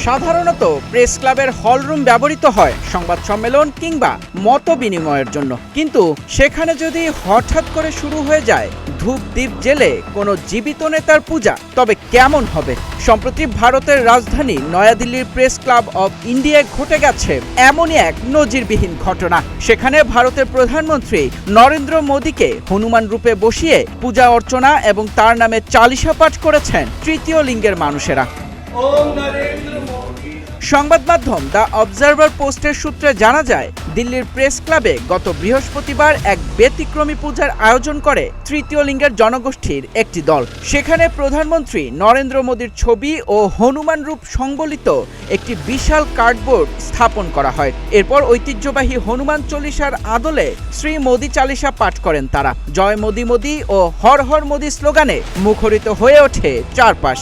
সাধারণত প্রেস ক্লাবের হলরুম ব্যবহৃত হয় সংবাদ সম্মেলন কিংবা মত বিনিময়ের জন্য, কিন্তু সেখানে যদি হঠাৎ করে শুরু হয়ে যায় ধূপ দ্বীপ জেলে কোনো জীবিত নেতার পূজা, তবে কেমন হবে? সম্প্রতি ভারতের রাজধানী নয়াদিল্লির প্রেস ক্লাব অব ইন্ডিয়ায় ঘটে গেছে এমনই এক নজিরবিহীন ঘটনা। সেখানে ভারতের প্রধানমন্ত্রী নরেন্দ্র মোদীকে হনুমান রূপে বসিয়ে পূজা অর্চনা এবং তার নামে চালিসা পাঠ করেছেন তৃতীয় লিঙ্গের মানুষেরা। সংবাদ মাধ্যম দ্য অবজারভার পোস্টের সূত্রে জানা যায়, দিল্লির প্রেস ক্লাবে গত বৃহস্পতিবার এক ব্যতিক্রমী পূজার আয়োজন করে তৃতীয় লিঙ্গের জনগোষ্ঠীর একটি দল। সেখানে প্রধানমন্ত্রী নরেন্দ্র মোদীর ছবি ও হনুমান রূপ সংবলিত একটি বিশাল কার্ডবোর্ড স্থাপন করা হয়। এরপর ঐতিহ্যবাহী হনুমান চল্লিশার আদলে শ্রী মোদী চালিসা পাঠ করেন তারা। জয় মোদী মোদী ও হর হর মোদী স্লোগানে মুখরিত হয়ে ওঠে চারপাশ।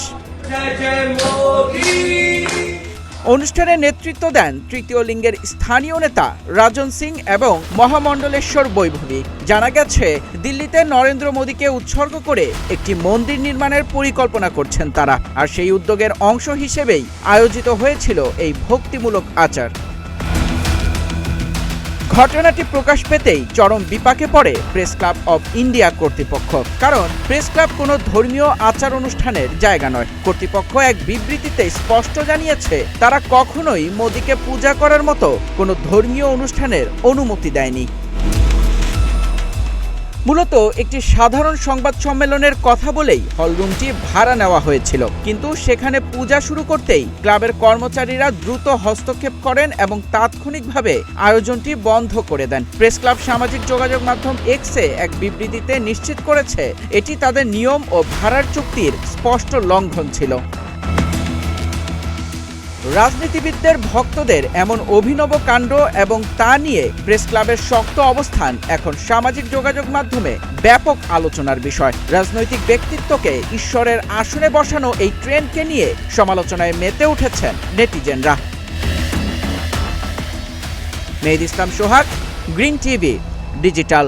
অনুষ্ঠানে নেতৃত্ব দেন তৃতীয় লিঙ্গের স্থানীয় নেতা রাজন সিং এবং মহামণ্ডলেশ্বর বৈভবী। জানা গেছে, দিল্লিতে নরেন্দ্র মোদীকে উৎসর্গ করে একটি মন্দির নির্মাণের পরিকল্পনা করছেন তারা, আর সেই উদ্যোগের অংশ হিসেবেই আয়োজিত হয়েছিল এই ভক্তিমূলক আচার। ঘটনাটি প্রকাশ পেতেই চরম বিপাকে পড়ে প্রেস ক্লাব অব ইন্ডিয়া কর্তৃপক্ষ, কারণ প্রেস ক্লাব কোনো ধর্মীয় আচার অনুষ্ঠানের জায়গা নয়। কর্তৃপক্ষ এক বিবৃতিতে স্পষ্ট জানিয়েছে, তারা কখনোই মোদীকে পূজা করার মতো কোনো ধর্মীয় অনুষ্ঠানের অনুমতি দেয়নি। মূলত একটি সাধারণ সংবাদ সম্মেলনের কথা বলেই হলরুমটি ভাড়া নেওয়া হয়েছিল, কিন্তু সেখানে পূজা শুরু করতেই ক্লাবের কর্মচারীরা দ্রুত হস্তক্ষেপ করেন এবং তাৎক্ষণিকভাবে আয়োজনটি বন্ধ করে দেন। প্রেস ক্লাব সামাজিক যোগাযোগ মাধ্যম এক্সে এক বিবৃতিতে নিশ্চিত করেছে, এটি তাদের নিয়ম ও ভাড়ার চুক্তির স্পষ্ট লঙ্ঘন ছিল। রাজনীতিবিদদের ভক্তদের এমন অভিনব কাণ্ড এবং তা নিয়ে প্রেস ক্লাবের শক্ত অবস্থান এখন সামাজিক যোগাযোগ মাধ্যমে ব্যাপক আলোচনার বিষয়। রাজনৈতিক ব্যক্তিত্বকে ঈশ্বরের আসনে বসানো এই ট্রেন্ডকে নিয়ে সমালোচনায় মেতে উঠেছেন নেটিজেনরা। মেহেদী ইসলাম সোহাগ, গ্রিন টিভি ডিজিটাল।